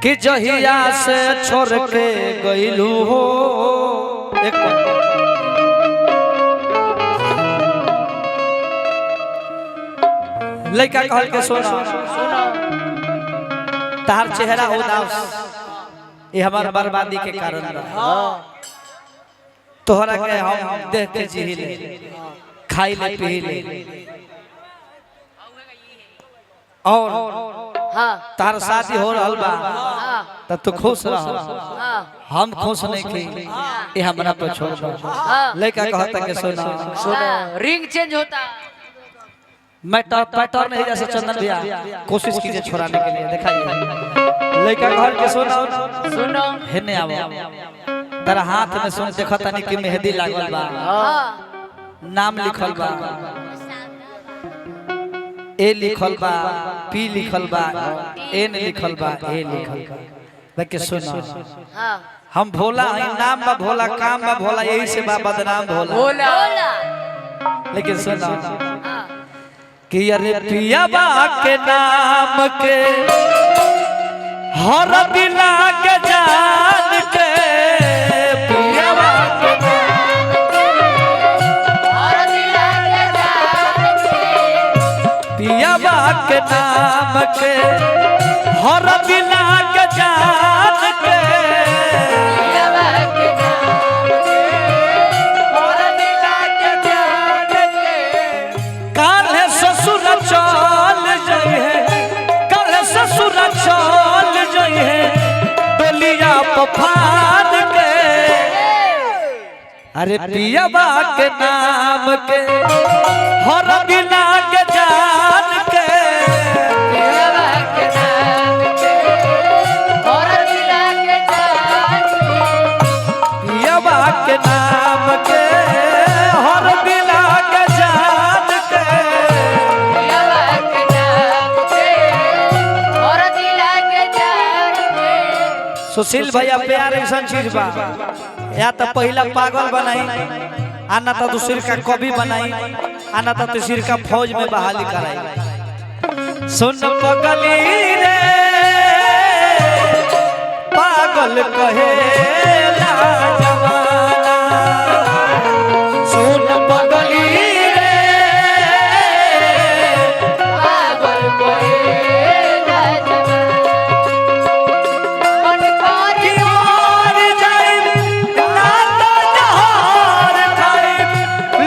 कि जहिया से छोड़ के गईलू हो। एक लड़का कहल के सोना तार चेहरा उदास ये हमार बर्बादी के कारण रहा। तोहरा के हम देख के जी ले खाई ले पी ले और तार शादी हो रहल बा तब तो खुश रह। हम खुश नहीं की ये हमरा पे छोड़ दो। लड़का कहता के सोना रिंग चेंज होता पैटर्न नहीं जैसे चंदन भैया कोशिश कीजिए छोड़ाने के लिए दिखाइए। लड़का घर के सोना सुनो हेने आवो तेरा हाथ में सुन देखा तनी कि मेहंदी लागल बा नाम लिखल बा ए लिखल बा पी लिखल बा एन लिखल बा ए लिखल बा। देख सुनो हम भोला है नाम बा भोला काम बा भोला यही से बा बदनाम भोला। लेकिन सुनो कि अरे पिया बा के नाम के हर दिला के जान के पिया बा के नाम के हर दिला के जान के पिया बा के नाम के हर दिला के जान के पिया बा के नाम के हर दिला के जान के काले ससुर चल जाइए काले ससुर चल जाइए डोलिया पफान के। अरे पिया बा के नाम के हर बिना के जान के पिया बा के नाम के हर दिला के जान के पिया बा के नाम के हर बिना के जान के पिया बा के नाम के हर दिला के जान के। सुशील भैया प्यार ऐसा चीज बा या तो पहला पागल बनाई आना तो दूसरे का कवि बनाई आना तो दूसरे का फौज में बहाली कराई। सुन पगली रे पागल कहे जमाना सुन पगली रे पागल कोएला जमाना मन कि करे मर जाई ना तो जहर खाई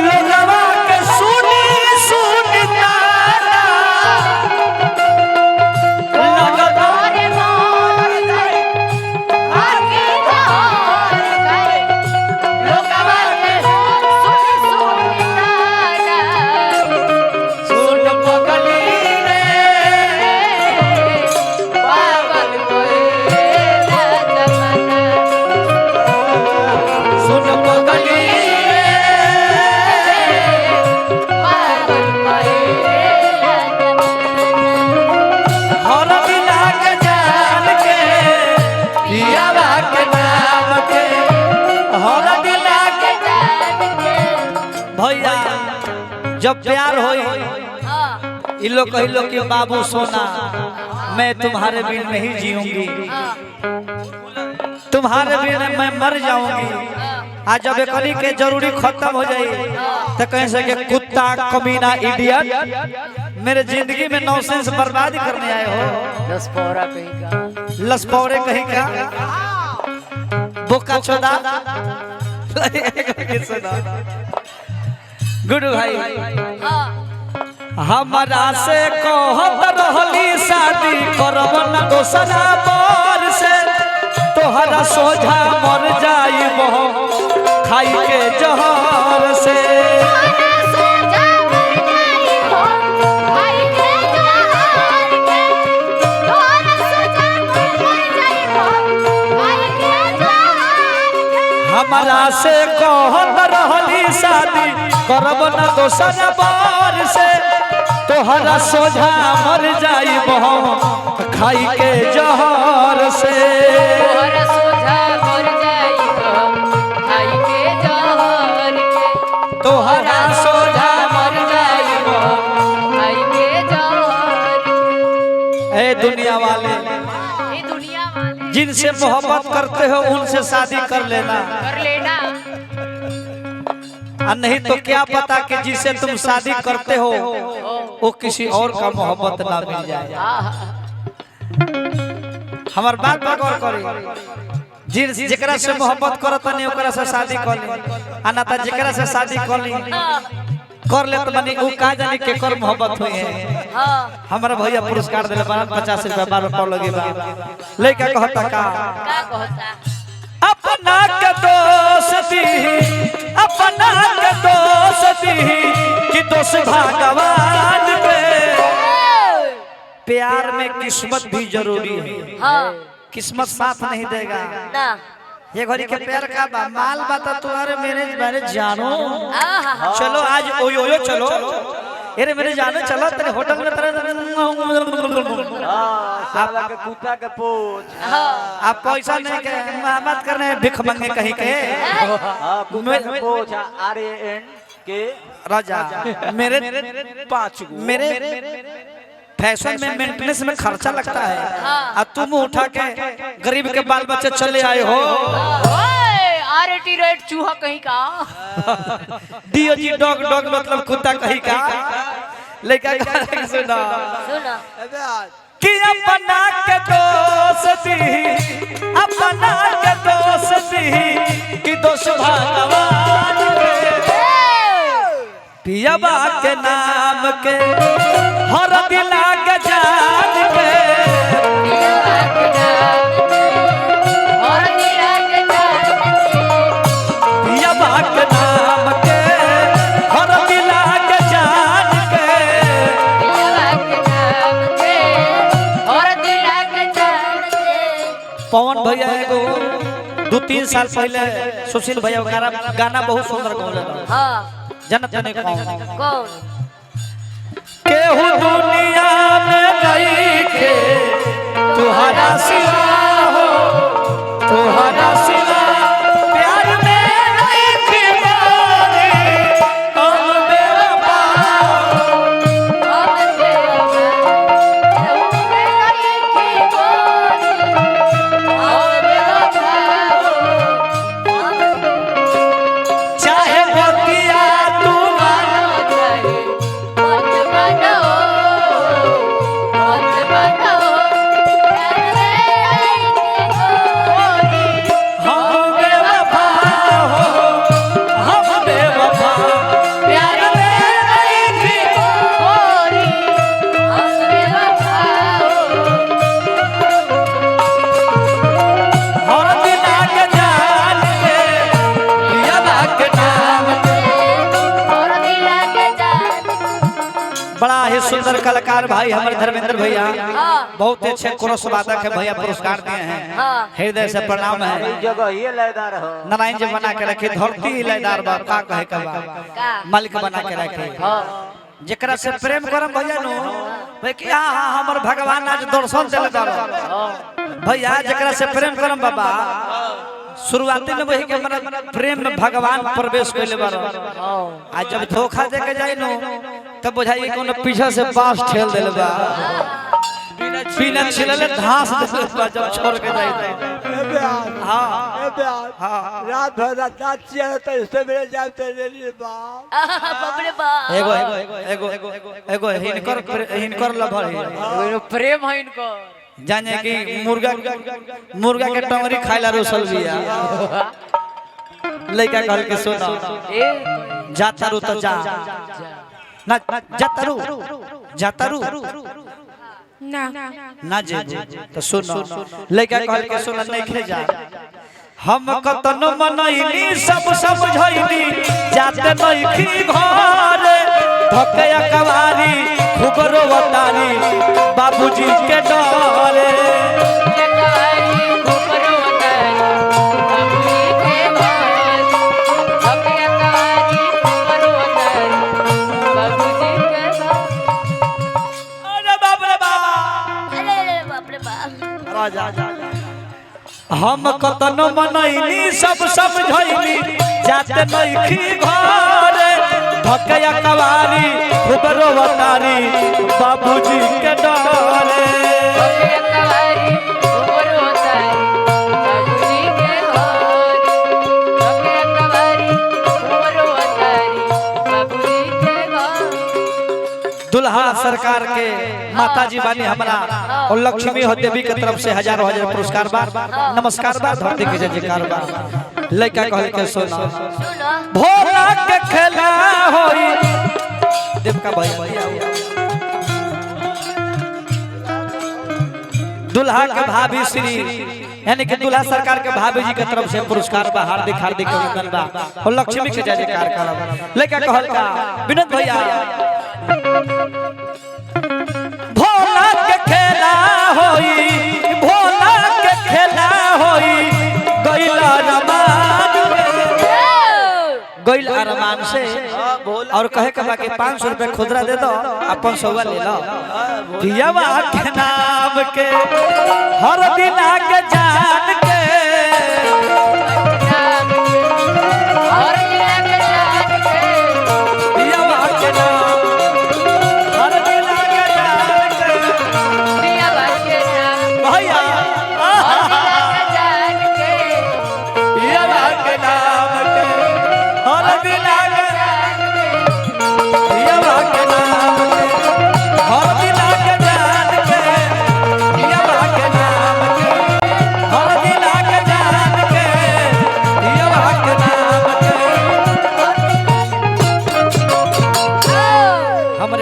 लोगवा के सुनी सुनी तारा लगता करे मोर करे आके जान करे लोकवा के सुनी सुनी तारा सुन पगली रे पागल कोएला जमाना सुन पगली रे पागल कोएला जमाना हर बिना के जान के पिया बा के नाम के हर बिना के भैया जब प्यार होई इन लोग कही लो कि बाबू सोना मैं तुम्हारे बिन नहीं जीऊंगी तुम्हारे बिन मैं मर जाऊंगी। आज जब करी के जरूरी खत्म हो जाए तो कहीं से कि कुत्ता कमीना इडियट मेरे जिंदगी में नौसेंस बर्बाद करने आए हो। 10 पौरा कहीं का लसपौरे कहीं का बोका चोदा गुडू भाई हमारा से कहत रहली शादी करब न दोसरा बर से तोहरा सोझा मर जाइब खाई के जहर से हमारा से कहत रहली शादी करब न दोसरा बर से तोहरा सोझा मर जाइब खाई के जहर से तोहरा सोझा मर जाइब खाई के जहर के तोहरा सोझा मर जाइब खाई के जहर ए दुनिया वाले, ये दुनिया वाले जिनसे मोहब्बत करते हो उनसे शादी कर लेना, कर लेना। और नहीं तो क्या पता कि जिसे तुम शादी करते हो वो किसी और का मोहब्बत ना मिल जाए। हमार बात पर गौर करी, जिन जेकरा से मोहब्बत करत नहीं ओकरा से शादी कर ली, आ ना त जेकरा से शादी कर ली कर ले तो बनी ऊ का जाने के कर मोहब्बत हुई है। हाँ हमारा भैया पुरस्कार देले 50 रुपया 12 पाव लगे बा, लइका कहता का का कहता अपना के दोस्ती, अपना के दोस्ती कि दोस्त भगवान पे, प्यार में किस्मत भी जरूरी है। हाँ किस्मत साथ नहीं देगा। ना ये घड़ी के प्यार का बा माल बाता तुम्हारे मेरे जानो, आहा चलो आज ओयो ओयो चलो, अरे मेरे जानो चलो तेरे होटल में तेरे साला के कुत्ता के पोछ। आप पैसा नहीं के मत करने भिख मांगे कहीं के हां कुत्ता के पोछ RAN के राजा मेरे 5 मेरे फैशन में मेंटेनेंस में खर्चा लगता है, और तुम उठा के गरीब के बाल बच्चे चले आए हो। RAT रेट चूहा कहीं का DOG डॉग डॉग मतलब कुत्ता कहीं का। लेकिन सुना सुना कि अपना के दोस्ती, अपना के दोस्ती कि दोस्त भगवान के, पियाबा के नाम के हर दिला के जान के, और दिला के पियाबा के नाम के हर दिला के जान के, और दिला के पवन भैया एगो 2-3 साल पहले सुशील भैया गाना बहुत सुंदर गौले हाँ जनत ने कौन कौन केहू दुनिया में नहीं के तुहरा सिवा हो, तुहरा सिवा प्यार में नहीं के बानी हम बेवफा चाहे बतिया तू हम बेवफा हो, हम बेवफा प्यार में नहीं के हर दिना के जान के पियाबा के नाम के। बड़ा ही सुंदर कलाकार भाई हमारे धर्मेंद्र भैया, बहुत अच्छे क्रॉस वादक है भैया, पुरस्कार दिए हैं, हृदय से प्रणाम है। इस जगह ही लयदार हो। नारायण जी बना के रखे, धरती ही लयदार बा का कहे का बा, मालिक बना के रखे। जेकरा से प्रेम करम भैया नु भाई कि हां हमर भगवान आज दर्शन देले दार भैया, जेकरा से प्रेम करम बाबा शुरुआती में वही के हमरा प्रेम में भगवान प्रवेश कइले बार, आज जब धोखा दे के जाई नु तब बुझाई कोनो पीछे से बांस ठेल देले बा, बिना छिलले घास देले बा जब छोड़ के जाई तो। हां रात भर नाचिया तो इससे मेरे जाते ले बाप। बाबरे बाप एगो एगो एगो एगो हिनकर लभर है प्रेम है इनको जाने कि मुर्गा के टंगरी खाइला रोसल बिया, लइका कहल के सुना जातारू तो जा ना, जातारू ना ना जे तो सुनो, लइका कहल के सुना नहीं खे जा, हम कतनो मनैनी सब समझैनी जाते नहीं खी घर, धकया कवारी खूब रोवतारी बाबूजी के डरे, हम कतनो मनैनी सब समझैनी जाते नइखी घर, धकया कवारी खूब रोवतारी बाबूजी के डरे। ओके कवारी उमर होतारी बाबूजी के घर ओके कवारी उमर होतारी बाबूजी के घर। दुल्हा सरकार के माता जी बानी हमरा और लक्ष्मी हो देवी के तरफ से हजारों हजार पुरस्कार बा नमस्कार बा धरती के जय जयकार बा। लड़का कहल के सुना सुनो भोला के खेला होई देवका भाई दुल्हा के भाभी श्री यानी कि दुल्हा सरकार के भाभी जी के तरफ से पुरस्कार बा हार्दिक हार्दिक अभिनंदन बा और लक्ष्मी के जय जयकार करब। लड़का कहल का विनोद भैया भोला के खेला होई भोला के खेला होई गइल अरमान गइल अरमान से और कहे के बाकी 500 रुपए खुदरा दे दो अपन सौवा ले लो पियावा के नाम के हर दिन आके जान